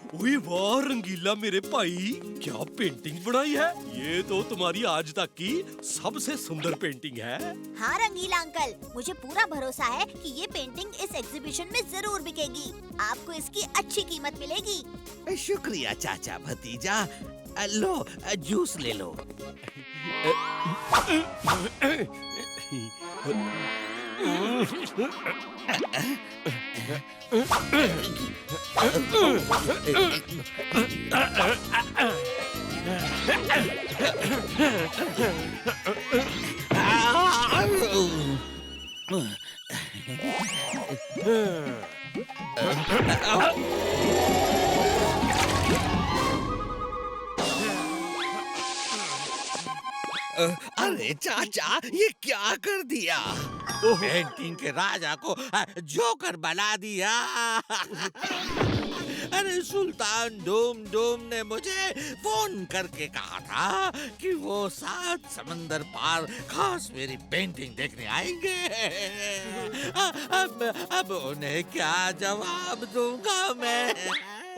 ओए वाह रंगीला मेरे भाई, क्या पेंटिंग बनाई है। ये तो तुम्हारी आज तक की सबसे सुंदर पेंटिंग है। हाँ रंगीला अंकल, मुझे पूरा भरोसा है कि ये पेंटिंग इस एग्जीबिशन में जरूर बिकेगी। आपको इसकी अच्छी कीमत मिलेगी। शुक्रिया चाचा भतीजा। लो जूस ले लो। अरे चाचा ये क्या कर दिया? पेंटिंग के राजा को जोकर बना दिया। अरे सुल्तान डूम डूम ने मुझे फोन करके कहा था कि वो 7 समंदर पार खास मेरी पेंटिंग देखने आएंगे। अब उन्हें क्या जवाब दूंगा मैं?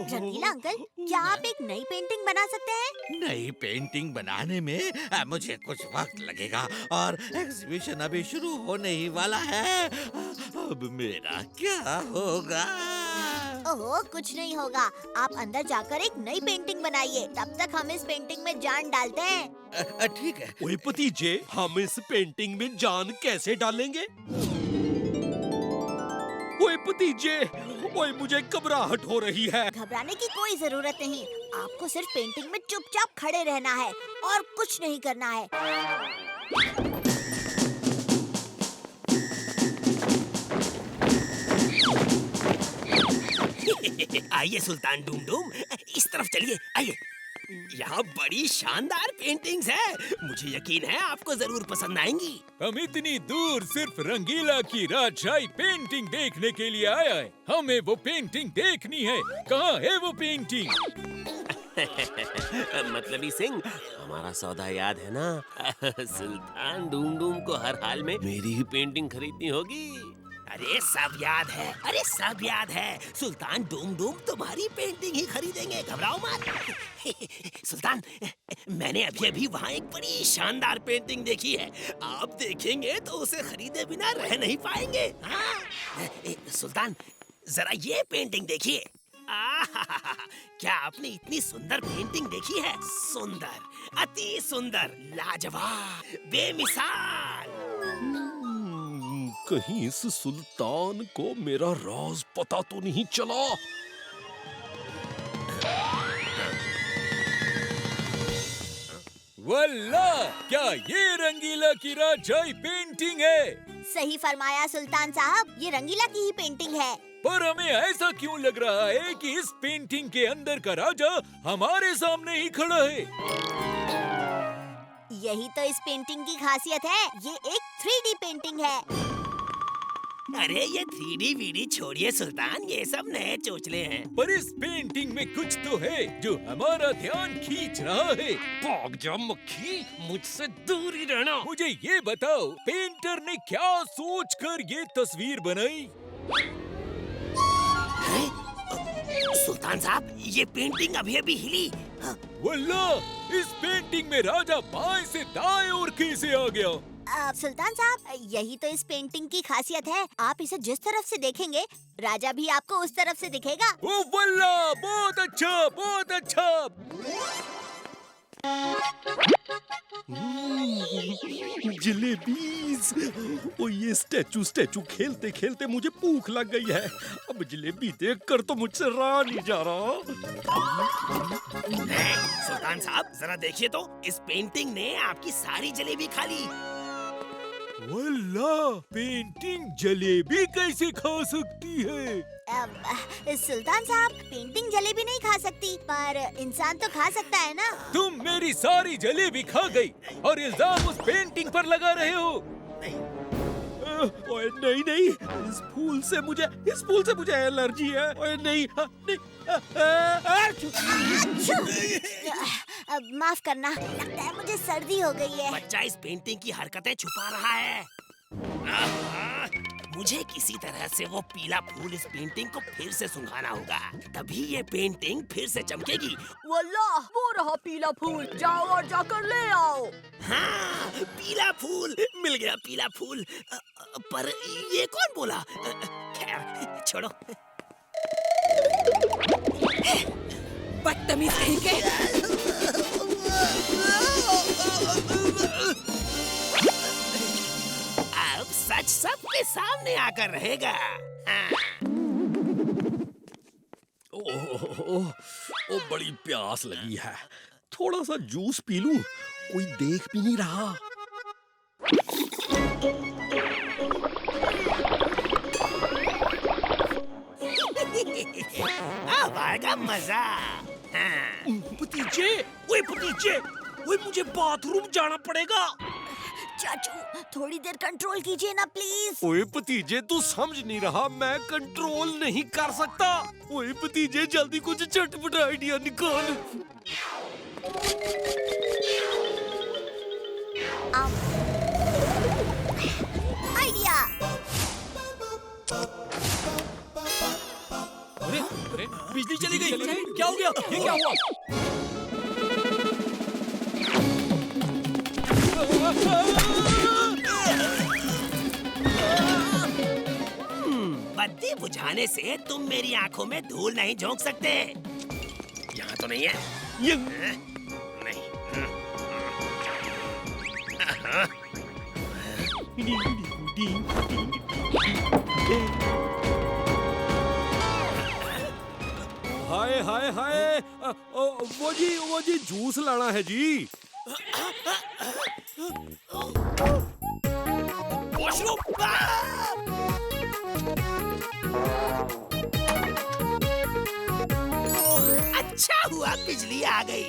रंगीला अंकल, क्या आप एक नई पेंटिंग बना सकते हैं? नई पेंटिंग बनाने में मुझे कुछ वक्त लगेगा और एग्जीबिशन अभी शुरू होने ही वाला है। अब मेरा क्या होगा? ओहो, कुछ नहीं होगा। आप अंदर जाकर एक नई पेंटिंग बनाइए। तब तक हम इस पेंटिंग में जान डालते हैं। ठीक है। ओए भतीजे, हम इस पेंटिंग में जान कैसे डालेंगे? ओए भतीजे, ओए मुझे घबराहट हो रही है। घबराने की कोई जरूरत नहीं। आपको सिर्फ पेंटिंग में चुपचाप खड़े रहना है और कुछ नहीं करना है। आइए सुल्तान डूम डूम, इस तरफ चलिए। आइए, यहाँ बड़ी शानदार पेंटिंग्स है। मुझे यकीन है आपको जरूर पसंद आएंगी। हम इतनी दूर सिर्फ रंगीला की राजशाही पेंटिंग देखने के लिए आया है। हमें वो पेंटिंग देखनी है। कहाँ है वो पेंटिंग? मतलबी सिंह, हमारा सौदा याद है ना? सुल्तान डूम डूम को हर हाल में मेरी ही पेंटिंग खरीदनी होगी। अरे सब याद है, अरे सब याद है। सुल्तान डूम डूम तुम्हारी पेंटिंग ही खरीदेंगे, घबराओ मत। सुल्तान, मैंने अभी अभी वहाँ एक बड़ी शानदार पेंटिंग देखी है। आप देखेंगे तो उसे खरीदे बिना रह नहीं पाएंगे। हाँ? सुल्तान, जरा ये पेंटिंग देखिए। क्या आपने इतनी सुंदर पेंटिंग देखी है? सुंदर, अति सुंदर, लाजवाब, बेमिसाल। कहीं इस सुल्तान को मेरा राज पता तो नहीं चला। वल्लाह, क्या ये रंगीला की राजशाही पेंटिंग है? सही फरमाया सुल्तान साहब, ये रंगीला की ही पेंटिंग है। पर हमें ऐसा क्यों लग रहा है कि इस पेंटिंग के अंदर का राजा हमारे सामने ही खड़ा है? यही तो इस पेंटिंग की खासियत है। ये एक 3D पेंटिंग है। अरे ये 3D वीडी छोड़िए सुल्तान, ये सब नए चोचले हैं। पर इस पेंटिंग में कुछ तो है जो हमारा ध्यान खींच रहा है। भाग जा मक्खी, मुझसे दूर ही रहना। मुझे ये बताओ, पेंटर ने क्या सोचकर ये तस्वीर बनाई? सुल्तान साहब, ये पेंटिंग अभी अभी हिली। वल्लाह, इस पेंटिंग में राजा बाएं से दाएं और कैसे आ गया? सुल्तान साहब, यही तो इस पेंटिंग की खासियत है। आप इसे जिस तरफ से देखेंगे, राजा भी आपको उस तरफ से दिखेगा। ओ वल्लाह, बहुत अच्छा, बहुत अच्छा। जलेबीज। ओ ये स्टैचू खेलते खेलते मुझे भूख लग गई है। अब जलेबी देखकर तो मुझसे रहा नहीं जा रहा। सुल्तान साहब, जरा देखिए तो, इस पेंटिंग ने आपकी सारी जलेबी खा ली। वल्लाह, पेंटिंग जलेबी कैसे खा सकती है? सुल्तान साहब, पेंटिंग जलेबी नहीं खा सकती, पर इंसान तो खा सकता है ना। तुम मेरी सारी जलेबी खा गई और इल्जाम उस पेंटिंग पर लगा रहे हो। ओए नहीं, इस फूल से मुझे एलर्जी है। ओए नहीं, नहीं। माफ करना, लगता है मुझे सर्दी हो गई है। बच्चा इस पेंटिंग की हरकतें छुपा रहा है। मुझे किसी तरह से वो पीला फूल इस पेंटिंग को फिर से सुंघाना होगा, तभी ये पेंटिंग फिर से चमकेगी। वल्लाह, वो रहा पीला फूल, जाओ और जाकर ले आओ। हाँ, पीला फूल मिल गया, पीला फूल। पर ये कौन बोला? खैर छोड़ो। बदतमीज कहीं के। अब सच सबके सामने आकर रहेगा। हाँ। ओ बड़ी प्यास लगी है, थोड़ा सा जूस पी लूं, कोई देख भी नहीं रहा। अब आएगा मजा। हाँ। भतीजे, ओए मुझे बाथरूम जाना पड़ेगा। चाचू थोड़ी देर कंट्रोल कीजिए ना प्लीज। ओए भतीजे, तू समझ नहीं रहा, मैं कंट्रोल नहीं कर सकता। ओए भतीजे, जल्दी कुछ चटपट आइडिया निकाल। आइडिया। अरे बिजली चली गई, क्या हो गया? ये क्या हुआ? बत्ती बुझाने से तुम मेरी आंखों में धूल नहीं झोंक सकते। यहाँ तो नहीं है। नहीं। हाय हाय हाय, वो जी जूस लाना है जी। वॉशरूम। अच्छा हुआ बिजली आ गई।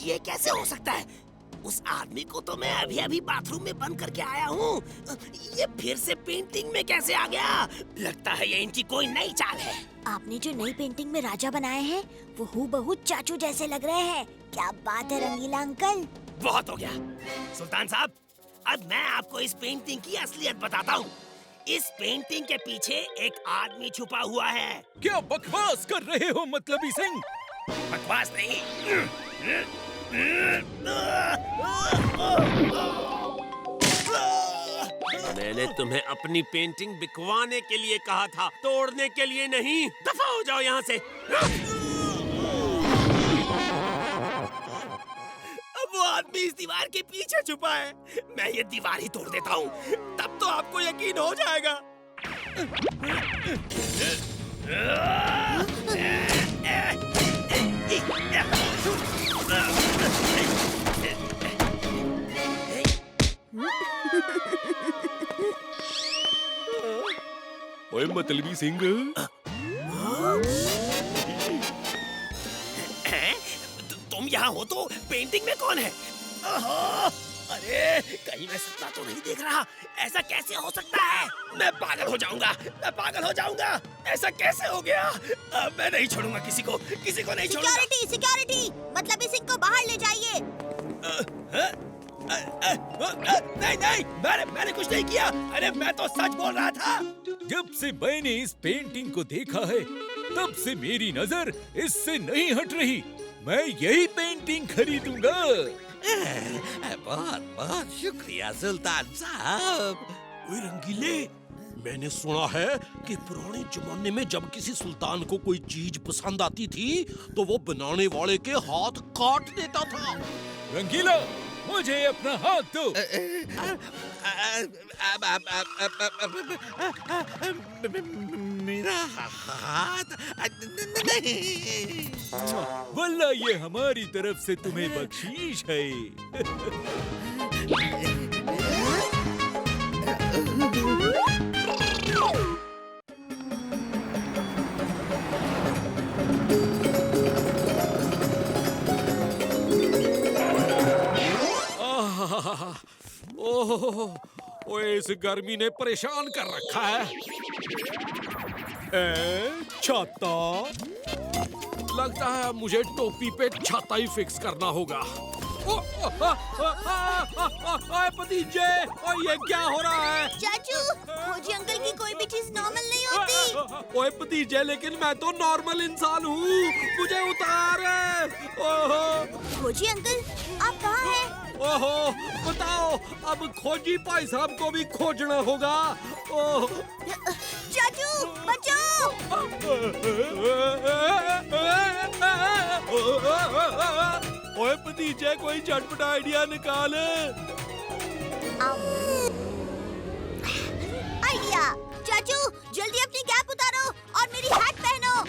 ये कैसे हो सकता है? उस आदमी को तो मैं अभी अभी बाथरूम में बंद करके आया हूँ। ये फिर से पेंटिंग में कैसे आ गया? लगता है ये इनकी कोई नई चाल है। आपने जो नई पेंटिंग में राजा बनाए हैं वो हूबहू चाचू जैसे लग रहे हैं। क्या बात है रंगीला अंकल। बहुत हो गया सुल्तान साहब, अब मैं आपको इस पेंटिंग की असलियत बताता हूँ। इस पेंटिंग के पीछे एक आदमी छुपा हुआ है। क्या बकवास कर रहे हो मतलबी सिंह? बकवास नहीं। मैंने तुम्हें अपनी पेंटिंग बिकवाने के लिए कहा था, तोड़ने के लिए नहीं। दफा हो जाओ यहाँ से। अब वो आदमी इस दीवार के पीछे छुपा है। मैं ये दीवार ही तोड़ देता हूँ, तब तो आपको यकीन हो जाएगा। ओए मतलबी सिंह, तुम यहाँ हो तो पेंटिंग में कौन है? अरे कहीं मैं सपना तो नहीं देख रहा। ऐसा कैसे हो सकता है? मैं पागल हो जाऊंगा, मैं पागल हो जाऊंगा। ऐसा कैसे हो गया? अब मैं नहीं छोड़ूंगा किसी को नहीं छोड़ूंगा। सिक्योरिटी सिक्योरिटी, मतलब इस को बाहर ले जाइए। नहीं, मैंने कुछ नहीं किया। अरे मैं तो सच बोल रहा था। जब से मैंने इस पेंटिंग को देखा है तब से मेरी नजर इससे नहीं हट रही। मैं यही पेंटिंग खरीदूंगा। बहुत बहुत शुक्रिया सुल्तान साहब। ओए रंगीले, मैंने सुना है कि पुराने जमाने में जब किसी सुल्तान को कोई चीज पसंद आती थी तो वो बनाने वाले के हाथ काट देता था। रंगीला, मुझे अपना हाथ दो। मेरा हाथ नहीं। वल्ला ये हमारी तरफ से तुम्हें बख्शीश है। ओए इस गर्मी ने परेशान कर रखा है। छाता, लगता है मुझे टोपी पे छाता ही फिक्स करना होगा। ओए भतीजे, ओए ये क्या हो रहा है? चाचू, खोजी अंकल की कोई भी चीज नॉर्मल नहीं होती। ओए भतीजे, लेकिन मैं तो नॉर्मल इंसान हूँ, मुझे उतार। ओहो खोजी अंकल, आप कहाँ हैं? ओहो, बताओ, अब खोजी भाई साहब को भी खोजना होगा। ओह चाचू, बचाओ! ओए भतीजे, कोई झटपट आइडिया निकाल। आइडिया! चाचू, जल्दी अपनी कैप उतारो और मेरी हैट पहनो।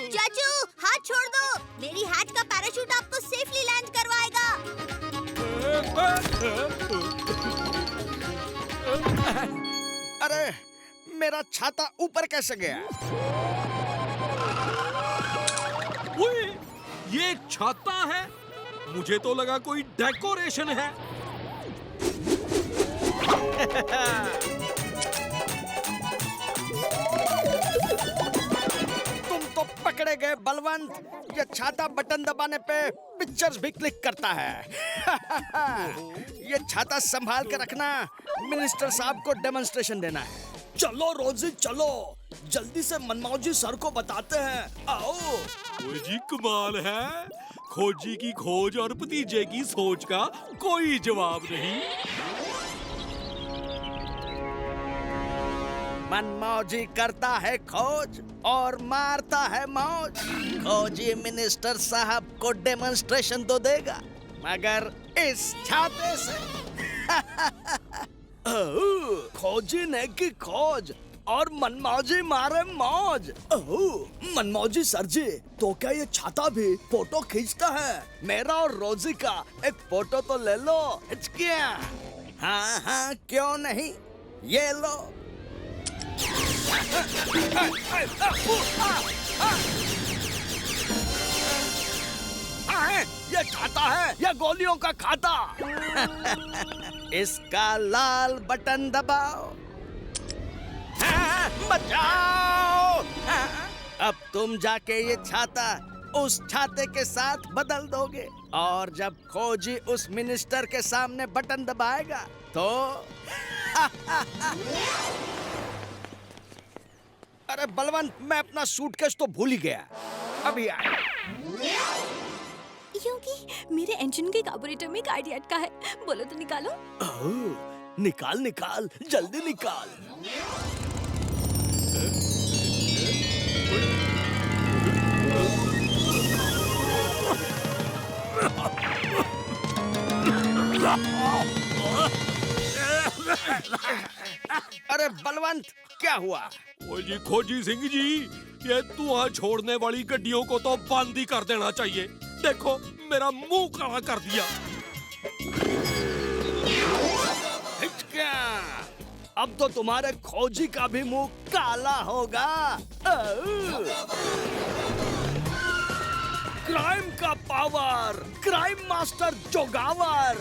चाचू, हाथ छोड़ दो। मेरी हैट का पैराशूट आपको सेफली लैंड करवाएगा। अरे, मेरा छाता ऊपर कैसे गया? ओए, ये एक छाता है? मुझे तो लगा कोई डेकोरेशन है। तुम तो पकड़े गए बलवंत। ये छाता बटन दबाने पे पिक्चर्स भी क्लिक करता है। ये छाता संभाल के रखना, मिनिस्टर साहब को डेमोन्स्ट्रेशन देना है। चलो रोजी चलो, जल्दी से मनमौजी सर को बताते हैं। आओ। ओए जी, कमाल है। खोजी की खोज और भतीजे की सोच का कोई जवाब नहीं। मनमौजी करता है खोज और मारता है मौज। खोजी मिनिस्टर साहब को डेमोन्स्ट्रेशन तो देगा, मगर इस छाते से। खोजी ने की खोज और मनमौजी मारे मौज। मनमौजी सर जी, तो क्या ये छाता भी फोटो खींचता है? मेरा और रोजी का एक फोटो तो ले लो। हिचकिया? हाँ हाँ, क्यों नहीं, ये लो। ये खाता है या गोलियों का खाता? इसका लाल बटन दबाओ। बचाओ! अब तुम जाके ये छाता उस छाते के साथ बदल दोगे, और जब खोजी उस मिनिस्टर के सामने बटन दबाएगा तो अरे बलवंत, मैं अपना सूटकेस तो भूल ही गया। अभी आया। क्योंकि मेरे इंजन के कार्बोरेटर में एक आइडिया अटका है। बोलो तो निकालो। निकाल निकाल, जल्दी निकाल। अरे बलवंत, क्या हुआ? ओए जी खोजी सिंह जी, ये धुआं छोड़ने वाली गड्डियों को तो बंद ही कर देना चाहिए। देखो, मेरा मुंह काला कर दिया। हिचका! अब तो तुम्हारे खोजी का भी मुंह काला होगा। क्राइम का पावर, क्राइम मास्टर जोगावर।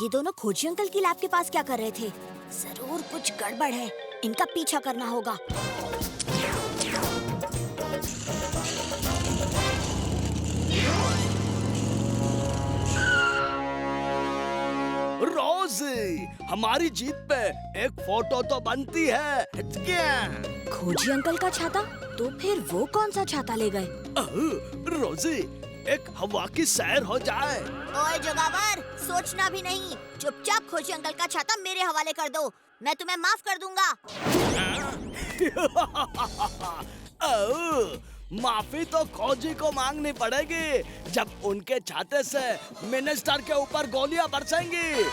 ये दोनों खोजी अंकल की लैब के पास क्या कर रहे थे? जरूर कुछ गड़बड़ है, इनका पीछा करना होगा। रोजी, हमारी जीत पे एक फोटो तो बनती है। क्या? खोजी अंकल का छाता? तो फिर वो कौन सा छाता ले गए? रोजी, एक हवा की सैर हो जाए। ओए जोगावर, सोचना भी नहीं, चुपचाप खोजी अंकल का छाता मेरे हवाले कर दो, मैं तुम्हें माफ कर दूंगा। माफी तो खोजी को मांगनी पड़ेगी, जब उनके छाते से मिनिस्टर के ऊपर गोलियां बरसेंगी।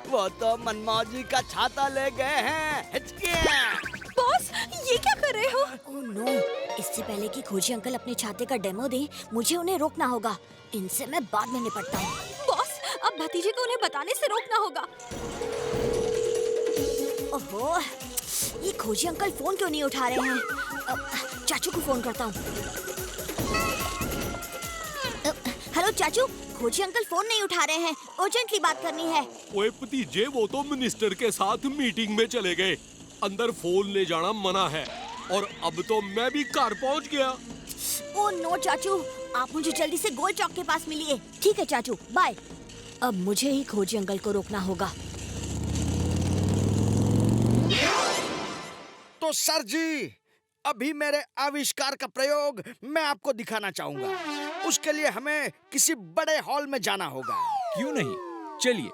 वो तो मनमौजी का छाता ले गए हैं। बॉस, ये क्या कर रहे हो? ओह नो, इससे पहले कि खोजी अंकल अपने छाते का डेमो दें, मुझे उन्हें रोकना होगा। इनसे मैं बाद में निपटता हूँ। बॉस, अब भतीजे को उन्हें बताने से रोकना होगा। ओहो, ये खोजी अंकल फोन क्यों नहीं उठा रहे हैं? चाचू को फोन करता हूँ। हेलो चाचू, खोजी अंकल फोन नहीं उठा रहे हैं, अर्जेंटली बात करनी है। ओए भतीजे, वो तो मिनिस्टर के साथ मीटिंग में चले गए, अंदर फोन ले जाना मना है, और अब तो मैं भी घर पहुंच गया। ओ नो चाचू, आप मुझे जल्दी से गोल चौक के पास मिलिए। ठीक है चाचू, बाय। अब मुझे ही खोजी अंकल को रोकना होगा। तो सर जी, अभी मेरे आविष्कार का प्रयोग मैं आपको दिखाना चाहूंगा। उसके लिए हमें किसी बड़े हॉल में जाना होगा। क्यों नहीं, चलिए।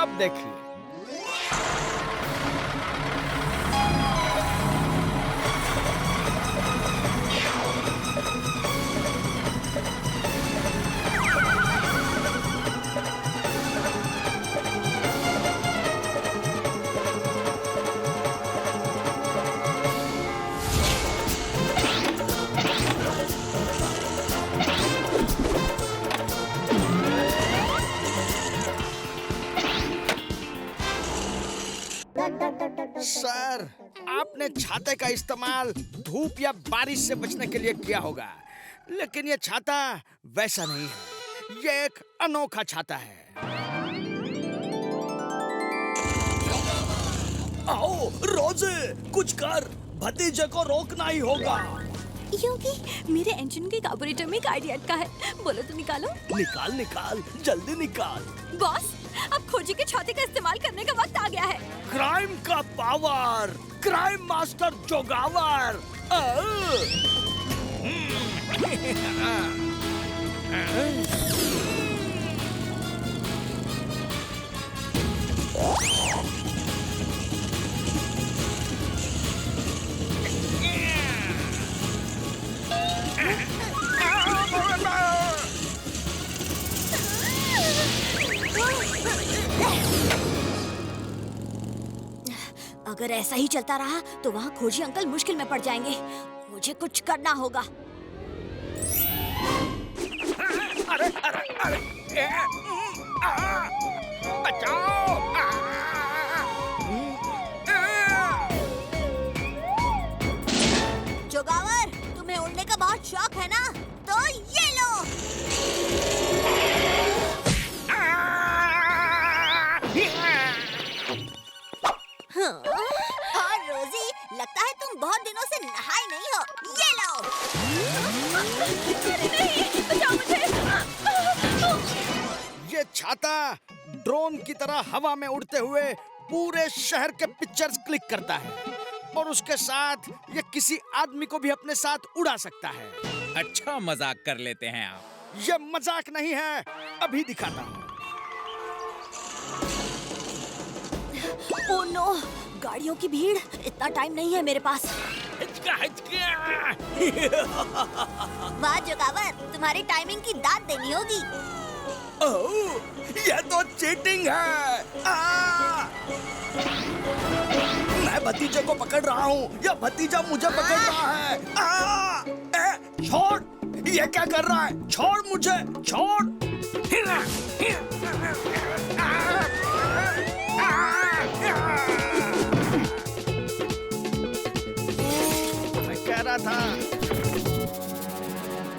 अब देखिए, सर, आपने छाते का इस्तेमाल धूप या बारिश से बचने के लिए किया होगा, लेकिन ये छाता वैसा नहीं है। ये एक अनोखा छाता है। आओ रोजे, कुछ कर, भतीजे को रोकना ही होगा। क्योंकि मेरे इंजन के कार्बोरेटर में एक आइडिया अटका है। बोलो तो निकालो। निकाल निकाल, जल्दी निकाल। बॉस, अब खोजी के छाते का इस्तेमाल करने का वक्त आ गया है। क्राइम का पावर, क्राइम मास्टर जोगावर। अगर ऐसा ही चलता रहा तो वहाँ खोजी अंकल मुश्किल में पड़ जाएंगे। मुझे कुछ करना होगा। अरे अरे अरे, बचाओ। जोगावर, तुम्हें उड़ने का बहुत शौक है ना? तो ये लो। और रोजी, लगता है तुम बहुत दिनों से नहाई नहीं हो। ये लो। नहीं, बचाओ मुझे। ये छाता ड्रोन की तरह हवा में उड़ते हुए पूरे शहर के पिक्चर्स क्लिक करता है, और उसके साथ ये किसी आदमी को भी अपने साथ उड़ा सकता है। अच्छा मजाक कर लेते हैं आप। ये मजाक नहीं है, अभी दिखाता हूँ। ओह नो, गाड़ियों की भीड़, इतना टाइम नहीं है मेरे पास। वाह जोगावर, तुम्हारी टाइमिंग की दाद देनी होगी। ओह, ये तो चीटिंग है। मैं भतीजे को पकड़ रहा हूँ या भतीजा मुझे पकड़ रहा है। छोड़, ये क्या कर रहा है? छोड़ मुझे, छोड़। मैं कह रहा था,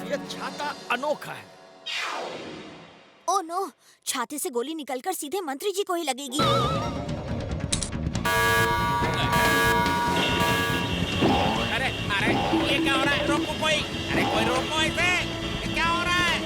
ये छाता अनोखा है। ओह नो, छाते से गोली निकलकर सीधे मंत्री जी को ही लगेगी। अरे अरे, ये क्या हो रहा है? रोको कोई! अरे कोई रोको इसे! ये क्या हो रहा है?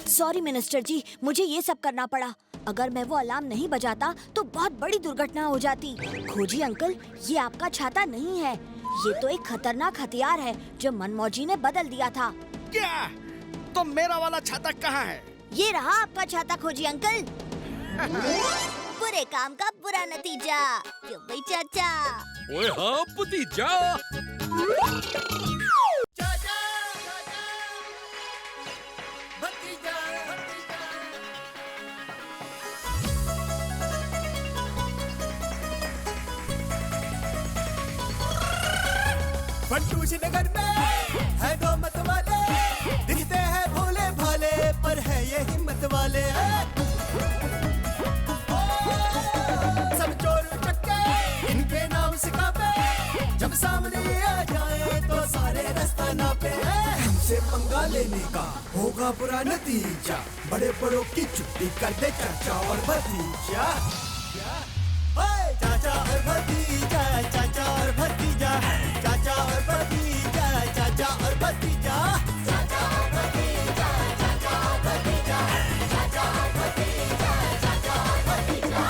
सॉरी मिनिस्टर जी, मुझे ये सब करना पड़ा। अगर मैं वो अलार्म नहीं बजाता तो बहुत बड़ी दुर्घटना हो जाती। खोजी अंकल, ये आपका छाता नहीं है, ये तो एक खतरनाक हथियार है जो मनमौजी ने बदल दिया था। क्या? तो मेरा वाला छाता कहाँ है? ये रहा आपका छाता खोजी अंकल। बुरे काम का बुरा नतीजा, क्यों भाई चाचा? ओए हाँ भतीजा। कुशीनगर में है दो मत वाले, दिखते हैं भोले भाले पर है ये हिम्मत वाले। सब चोर चक्के इनके नाम से कापे, जब सामने आ जाए तो सारे रास्ता नापे। हमसे पंगा लेने का होगा बुरा नतीजा, बड़े बड़ों की छुट्टी कर दे चाचा और भतीजा। चाचा और भतीजा, चाचा और भतीजा, चाचा और भतीजा, चाचा और भतीजा, चाचा और भतीजा, चाचा और भतीजा, चाचा और भतीजा, चाचा और भतीजा।